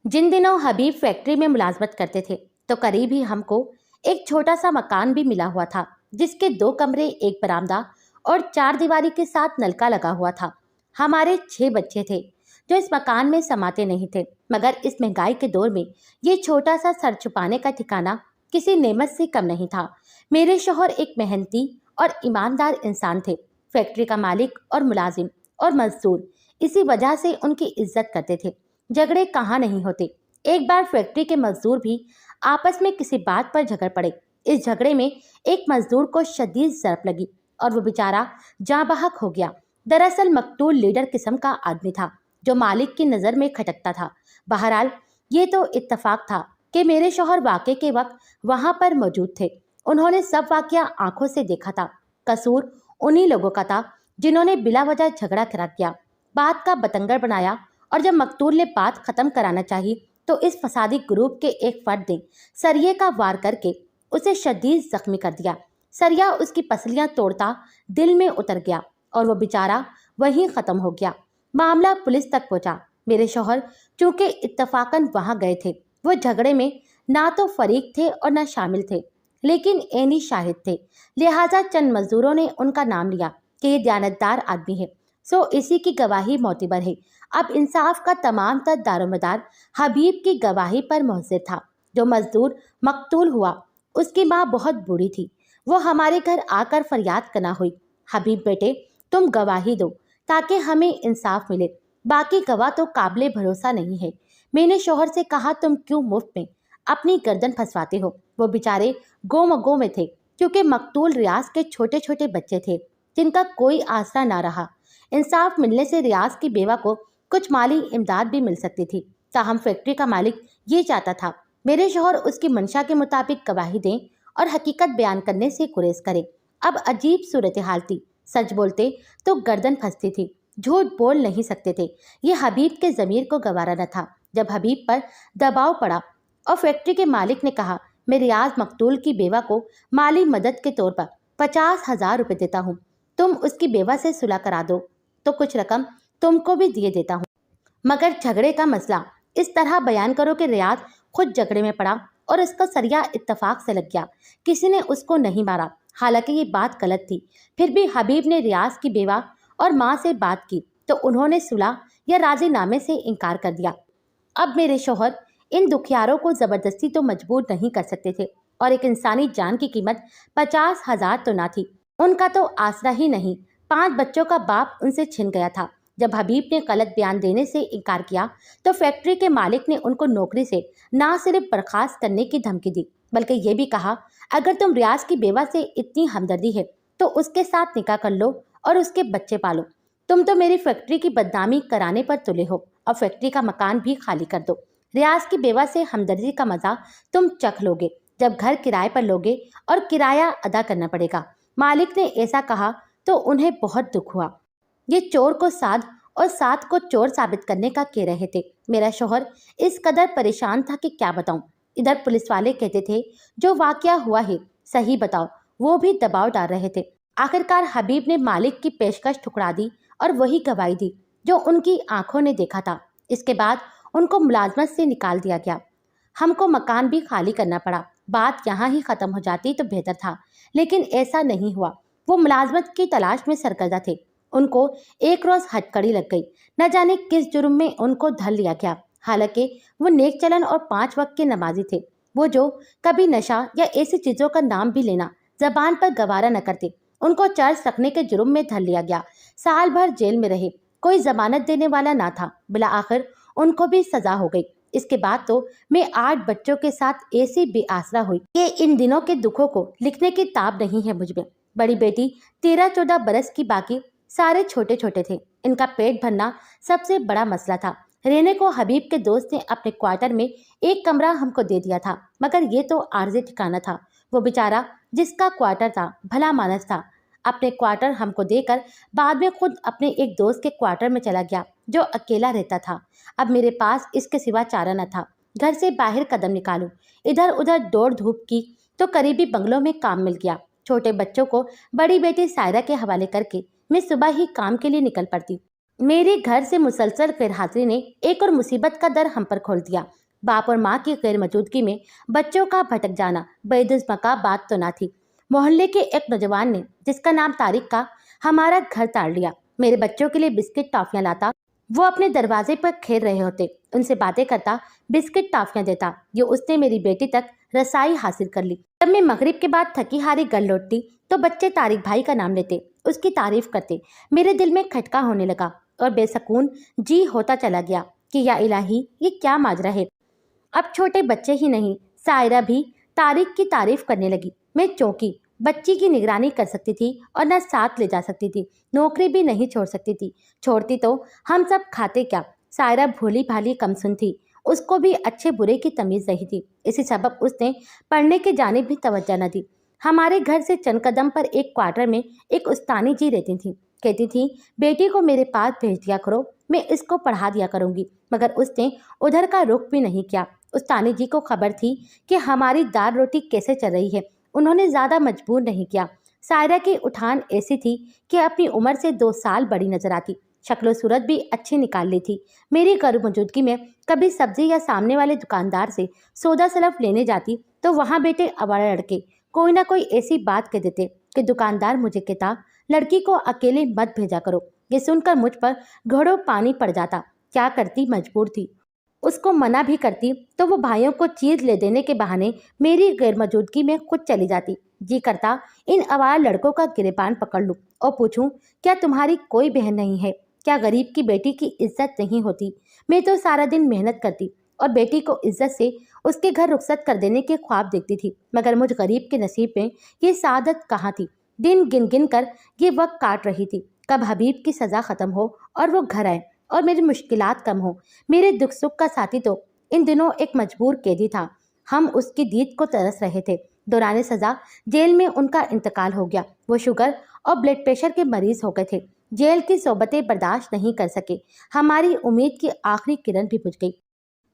जिन दिनों हबीब फैक्ट्री में मुलाजमत करते थे तो करीब ही हमको एक छोटा सा मकान भी मिला हुआ था, जिसके 2 कमरे, एक बरामदा और 4 दीवारी के साथ नलका लगा हुआ था। हमारे 6 बच्चे थे जो इस मकान में समाते नहीं थे, मगर इस महंगाई के दौर में ये छोटा सा सर छुपाने का ठिकाना किसी नेमत से कम नहीं था। मेरे शौहर एक मेहनती और ईमानदार इंसान थे। फैक्ट्री का मालिक और मुलाजिम और मजदूर इसी वजह से उनकी इज्जत करते थे। झगड़े कहाँ नहीं होते। एक बार फैक्ट्री के मजदूर भी आपस में किसी बात पर झगड़ पड़े। इस झगड़े में एक मजदूर को शदीद जरब लगी और वो बेचारा जाँ बहक हो गया। दरअसल मकतूल लीडर किस्म का आदमी था जो मालिक की नज़र में खटकता था। बहरहाल ये तो इत्तफाक था कि मेरे शौहर वाक़े के वक्त वहां पर मौजूद थे। उन्होंने सब वाक़या आंखों से देखा था। कसूर उन्हीं लोगों का था जिन्होंने बिला वजह झगड़ा करा किया, बात का बतंगड़ बनाया, और जब मकतूल ने बात खत्म कराना चाहिए तो इस फसादी ग्रुप के एक फर्द ने सरिये का वार करके उसे शदीद जख्मी कर दिया। सरिया उसकी पसलियां तोड़ता दिल में उतर गया और वो बेचारा वहीं खत्म हो गया। मामला पुलिस तक पहुंचा। मेरे शौहर चूंकि इत्तफाकन वहां गए थे, वो झगड़े में ना तो फरीक थे और ना शामिल थे, लेकिन ऐनी शाहिद थे। लिहाजा चंद मजदूरों ने उनका नाम लिया कि ये दयानतदार आदमी है, सो इसी की गवाही मोतिबर है। अब इंसाफ का तमाम तर दारोमदार हबीब की गवाही पर मुहसिर था। जो मजदूर मकतूल हुआ उसकी माँ बहुत बूढ़ी थी। वो हमारे घर आकर फरियाद करना हुई, हबीब बेटे तुम गवाही दो ताकि हमें इंसाफ मिले। बाकी गवाह तो काबिले भरोसा नहीं है। मैंने शौहर से कहा, तुम क्यों मुफ्त में अपनी गर्दन फंसवाते हो। वो बेचारे गोमगो में थे क्योंकि मकतूल रियाज के छोटे छोटे बच्चे थे जिनका कोई आसरा ना रहा। इंसाफ मिलने से रियाज की बेवा को कुछ माली इमदाद भी मिल सकती थी। ताहम फैक्ट्री का मालिक ये चाहता था मेरे शौहर उसकी मंशा के मुताबिक गवाही दें और हकीकत बयान करने से गुरेज करें। अब अजीब सूरत हाल थी। सच बोलते तो गर्दन फंसती थी, झूठ बोल नहीं सकते थे। ये हबीब के ज़मीर को गवारा न था। जब हबीब पर दबाव पड़ा और फैक्ट्री के मालिक ने कहा, मैं रियाज मकतूल की बेवा को माली मदद के तौर पर 50,000 रुपये देता हूँ, तुम उसकी बेवा से सुलह करा दो तो कुछ रकम तुमको भी दिए देता हूँ, मगर झगड़े का मसला इस तरह बयान करो कि रियाज खुद झगड़े में पड़ा और उसका सरिया इत्तफाक से लग गया। किसी ने उसको नहीं मारा, हालांकि ये बात गलत थी। फिर भी हबीब ने रियाज की बेवा और माँ से बात की तो उन्होंने सुलह या राजीनामे से इनकार कर दिया। अब मेरे शौहर इन दुखियारों को ज़बरदस्ती तो मजबूर नहीं कर सकते थे, और एक इंसानी जान की कीमत 50,000 तो ना थी। उनका तो आसरा ही नहीं, 5 बच्चों का बाप उनसे छिन गया था। जब हबीब ने गलत बयान देने से इनकार किया तो फैक्ट्री के मालिक ने उनको नौकरी से ना सिर्फ बर्खास्त करने की धमकी दी, बल्कि ये भी कहा, अगर तुम रियाज की बेवा से इतनी हमदर्दी है तो उसके साथ निकाह कर लो और उसके बच्चे पालो। तुम तो मेरी फैक्ट्री की बदनामी कराने पर तुले हो और फैक्ट्री का मकान भी खाली कर दो। रियाज की बेवा से हमदर्दी का मजा तुम चख लोगे जब घर किराए पर लोगे और किराया अदा करना पड़ेगा। मालिक ने ऐसा कहा तो उन्हें बहुत दुख हुआ। ये चोर को साध और साध को चोर साबित करने का कह रहे थे। मेरा शौहर इस कदर परेशान था कि क्या बताऊं। इधर पुलिस वाले कहते थे जो वाकया हुआ है सही बताओ, वो भी दबाव डाल रहे थे। आखिरकार हबीब ने मालिक की पेशकश ठुकरा दी और वही गवाही दी जो उनकी आंखों ने देखा था। इसके बाद उनको मुलाजमत से निकाल दिया गया। हमको मकान भी खाली करना पड़ा। बात यहाँ ही ख़त्म हो जाती तो बेहतर था, लेकिन ऐसा नहीं हुआ। वो मुलाजमत की तलाश में सरगर्दा थे। उनको एक रोज़ हथकड़ी लग गई। न जाने किस जुर्म में उनको धर लिया गया। हालांकि वो नेक चलन और 5 वक्त के नमाजी थे। वो जो कभी नशा या ऐसी चीज़ों का नाम भी लेना जबान पर गवारा न करते, उनको चर्च रखने के जुर्म में धर लिया गया। साल भर जेल में रहे, कोई जमानत देने वाला ना था। बिला आखिर उनको भी सजा हो गई। इसके बाद तो मैं 8 बच्चों के साथ ऐसी बेआसरा हुई कि इन दिनों के दुखों को लिखने की ताब नहीं है मुझ में। बड़ी बेटी 13-14 बरस की, बाकी सारे छोटे छोटे थे। इनका पेट भरना सबसे बड़ा मसला था। रहने को हबीब के दोस्त ने अपने क्वार्टर में एक कमरा हमको दे दिया था, मगर ये तो आर्जी ठिकाना था। वो बेचारा जिसका क्वार्टर था भला मानस था, अपने क्वार्टर हमको देकर बाद में खुद अपने एक दोस्त के क्वार्टर में चला गया जो अकेला रहता था। अब मेरे पास इसके सिवा चारा न था। घर से बाहर कदम निकालूं, इधर उधर दौड़ धूप की तो करीबी बंगलों में काम मिल गया। छोटे बच्चों को बड़ी बेटी सायरा के हवाले करके मैं सुबह ही काम के लिए निकल पड़ती। मेरे घर से मुसलसल गैरहाजिरी ने एक और मुसीबत का दर हम पर खोल दिया। बाप और माँ की गैर मौजूदगी में बच्चों का भटक जाना बेदुज़्मका बात तो ना थी। मोहल्ले के एक नौजवान ने, जिसका नाम तारिक का, हमारा घर ताड़ लिया। मेरे बच्चों के लिए बिस्किट टॉफियां लाता, वो अपने दरवाजे पर खेल रहे होते, उनसे बातें करता, बिस्किट टॉफियां देता। ये उसने मेरी बेटी तक रसाई हासिल कर ली। जब मैं मगरिब के बाद थकी हारी घर लौटती तो बच्चे तारिक भाई का नाम लेते, उसकी तारीफ करते। मेरे दिल में खटका होने लगा और बेसकून जी होता चला गया कि या इलाही, ये क्या माजरा है। अब छोटे बच्चे ही नहीं, सायरा भी तारिक की तारीफ करने लगी। मैं चौंकी। बच्ची की निगरानी कर सकती थी और न साथ ले जा सकती थी, नौकरी भी नहीं छोड़ सकती थी। छोड़ती तो हम सब खाते क्या। सायरा भोली भाली कमसुन थी, उसको भी अच्छे बुरे की तमीज नहीं थी। इसी सबब उसने पढ़ने की जानिब भी तवज्जो न दी। हमारे घर से चंद कदम पर एक क्वार्टर में एक उस्तानी जी रहती थी। कहती थी, बेटी को मेरे पास भेज दिया करो, मैं इसको पढ़ा दिया करूंगी। मगर उसने उधर का रुख भी नहीं किया। उस्तानी जी को खबर थी कि हमारी दाल रोटी कैसे चल रही है। उन्होंने ज़्यादा मजबूर नहीं किया। सायरा की उठान ऐसी थी कि अपनी उम्र से 2 साल बड़ी नजर आती। शक्ल सूरत भी अच्छी निकाल ली थी। मेरी गैर मौजूदगी में कभी सब्जी या सामने वाले दुकानदार से सौदा सलफ लेने जाती तो वहाँ बेटे आवारा लड़के कोई ना कोई ऐसी बात कह देते कि दुकानदार मुझे कहता, लड़की को अकेले मत भेजा करो। ये सुनकर मुझ पर घड़ों पानी पड़ जाता। क्या करती, मजबूर थी। उसको मना भी करती तो वो भाइयों को चीज ले देने के बहाने मेरी गैर मौजूदगी में खुद चली जाती। जी करता इन आवारा लड़कों का गिरेबान पकड़ लूं और पूछूं, क्या तुम्हारी कोई बहन नहीं है? क्या गरीब की बेटी की इज्जत नहीं होती? मैं तो सारा दिन मेहनत करती और बेटी को इज्जत से उसके घर रुखसत कर देने के ख्वाब देखती थी, मगर मुझ गरीब के नसीब में ये सादत कहाँ थी। दिन गिन गिन कर ये वक्त काट रही थी, कब हबीब की सज़ा ख़त्म हो और वो घर आए और मेरी मुश्किलात कम हो। मेरे दुख सुख का साथी तो इन दिनों एक मजबूर कैदी था। हम उसकी दीद को तरस रहे थे। दौरान सज़ा जेल में उनका इंतकाल हो गया। वो शुगर और ब्लड प्रेशर के मरीज हो गए थे। जेल की सोबतें बर्दाश्त नहीं कर सके। हमारी उम्मीद की आखिरी किरण भी बुझ गई।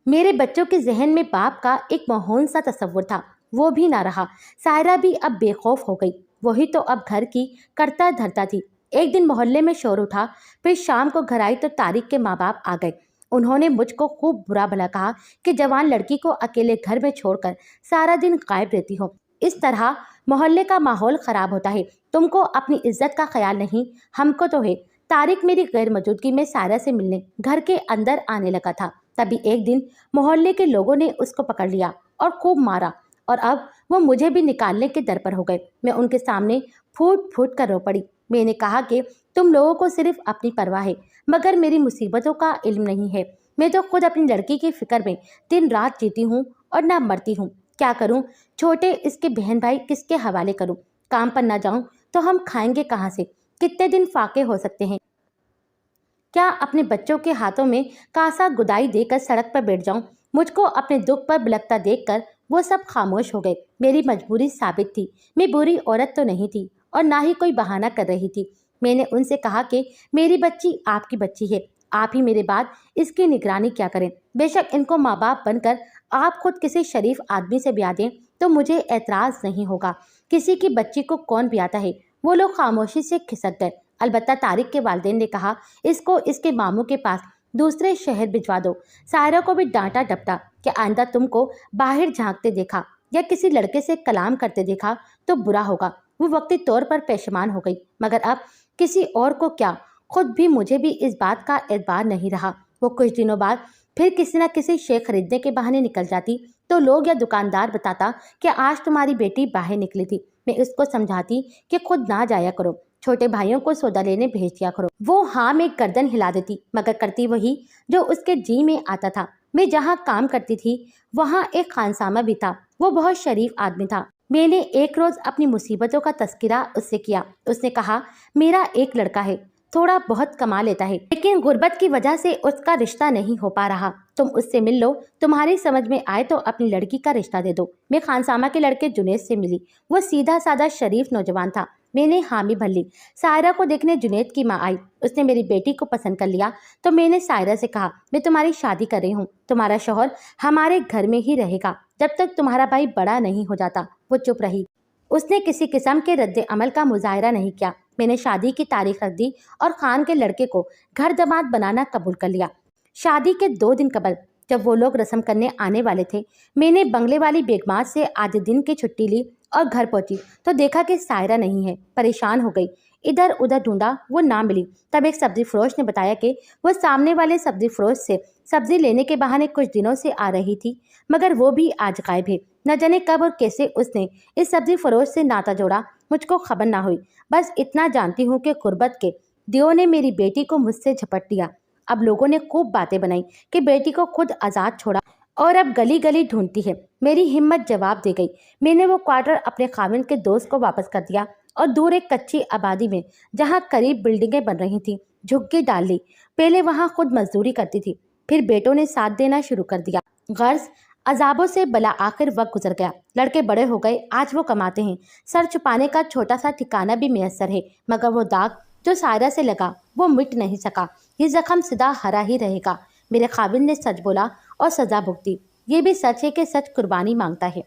मेरे बच्चों के जहन में बाप का एक महोन सा तस्वुर था, वो भी ना रहा। सायरा भी अब बेखौफ हो गई। वही तो अब घर की करता धरता थी। एक दिन मोहल्ले में शोर उठा, फिर शाम को घर आई तो तारिक के माँ बाप आ गए। उन्होंने मुझको खूब बुरा भला कहा कि जवान लड़की को अकेले घर में छोड़कर सारा दिन गायब रहती हो। इस तरह मोहल्ले का माहौल खराब होता है। तुमको अपनी इज्जत का ख्याल नहीं, हमको तो है। तारिक मेरी गैर मौजूदगी में सायरा से मिलने घर के अंदर आने लगा था। तभी एक दिन मोहल्ले के लोगों ने उसको पकड़ लिया और खूब मारा और अब वो मुझे भी निकालने के दर पर हो गए। मैं उनके सामने फूट फूट कर रो पड़ी। मैंने कहा कि तुम लोगों को सिर्फ अपनी परवाह है, मगर मेरी मुसीबतों का इल्म नहीं है। मैं तो खुद अपनी लड़की की फिक्र में दिन रात जीती हूँ और ना मरती हूँ। क्या करूँ? छोटे इसके बहन भाई किसके हवाले करूँ? काम पर ना जाऊँ तो हम खाएंगे कहाँ से? कितने दिन फाके हो सकते हैं? क्या अपने बच्चों के हाथों में कासा गुदाई देकर सड़क पर बैठ जाऊं? मुझको अपने दुख पर बिलखता देखकर वो सब खामोश हो गए। मेरी मजबूरी साबित थी। मैं बुरी औरत तो नहीं थी और ना ही कोई बहाना कर रही थी। मैंने उनसे कहा कि मेरी बच्ची आपकी बच्ची है, आप ही मेरे बाद इसकी निगरानी क्या करें। बेशक इनको माँ बाप बनकर आप खुद किसी शरीफ आदमी से ब्याह दें तो मुझे एतराज़ नहीं होगा। किसी की बच्ची को कौन ब्याहता है? वो लोग खामोशी से खिसक गए। अलबत्ता तारिक के वालिदैन ने कहा, इसको इसके मामू के पास दूसरे शहर भिजवा दो। सायरा को भी डांटा डपटा कि आइंदा तुमको बाहर झांकते देखा या किसी लड़के से कलाम करते देखा तो बुरा होगा। वो वक्ती तौर पर पेशमान हो गई, मगर अब किसी और को क्या, खुद भी मुझे भी इस बात का एतबार नहीं रहा। वो कुछ दिनों बाद फिर किसी न किसी शे खरीदने के बहाने निकल जाती तो लोग या दुकानदार बताता कि आज तुम्हारी बेटी बाहर निकली थी। मैं उसको समझाती कि खुद ना जाया करो, छोटे भाइयों को सौदा लेने भेज दिया करो। वो हाँ में गर्दन हिला देती, मगर करती वही जो उसके जी में आता था। मैं जहाँ काम करती थी वहाँ एक खानसामा भी था। वो बहुत शरीफ आदमी था। मैंने एक रोज अपनी मुसीबतों का तस्करा उससे किया। उसने कहा, मेरा एक लड़का है, थोड़ा बहुत कमा लेता है, लेकिन गुर्बत की वजह से उसका रिश्ता नहीं हो पा रहा। तुम उससे मिल लो, तुम्हारी समझ में आए तो अपनी लड़की का रिश्ता दे दो। मैं खानसामा के लड़के जुनेद से मिली। वो सीधा साधा शरीफ नौजवान था। मैंने हामी भर ली। सायरा को देखने जुनेद की माँ आई। उसने मेरी बेटी को पसंद कर लिया तो मैंने सायरा से कहा, मैं तुम्हारी शादी कर रही हूँ, तुम्हारा शौहर हमारे घर में ही रहेगा जब तक तुम्हारा भाई बड़ा नहीं हो जाता। वो चुप रही। उसने किसी किस्म के रद्द अमल का मुजाहरा नहीं किया। मैंने शादी की तारीख रख दी और खान के लड़के को घर दामाद बनाना कबूल कर लिया। शादी के 2 दिन कबल जब वो लोग रस्म करने आने वाले थे, मैंने बंगले वाली बेगमात से आधे दिन की छुट्टी ली और घर पहुंची तो देखा कि सायरा नहीं है। परेशान हो गई, इधर उधर ढूंढा, वो ना मिली। तब एक सब्जी फरोश ने बताया कि वो सामने वाले सब्जी फरोश से सब्जी लेने के बहाने कुछ दिनों से आ रही थी, मगर वो भी आज गायब है। न जाने कब और कैसे उसने इस सब्जी फरोश से नाता जोड़ा, मुझको खबर ना हुई। बस इतना जानती हूँ कि गुर्बत के दियो ने मेरी बेटी को मुझसे झपट लिया। अब लोगों ने खूब बातें बनाई कि बेटी को खुद आज़ाद छोड़ा और अब गली गली ढूंढती है। मेरी हिम्मत जवाब दे गई। मैंने वो क्वार्टर अपने खाविंद के दोस्त को वापस कर दिया और दूर एक कच्ची आबादी में, जहाँ करीब बिल्डिंगें बन रही थीं, झुग्गी डाल ली। पहले वहाँ खुद मजदूरी करती थी, फिर बेटों ने साथ देना शुरू कर दिया। गर्ज अजाबों से भला आखिर वक्त गुजर गया। लड़के बड़े हो गए, आज वो कमाते हैं। सर छुपाने का छोटा सा ठिकाना भी मैसर है, मगर वो दाग जो सायरा से लगा वो मिट नहीं सका। ये जख्म सदा हरा ही रहेगा। मेरे खाविंद ने सच बोला और सजा भुगती। ये भी सच है कि सच कुर्बानी मांगता है।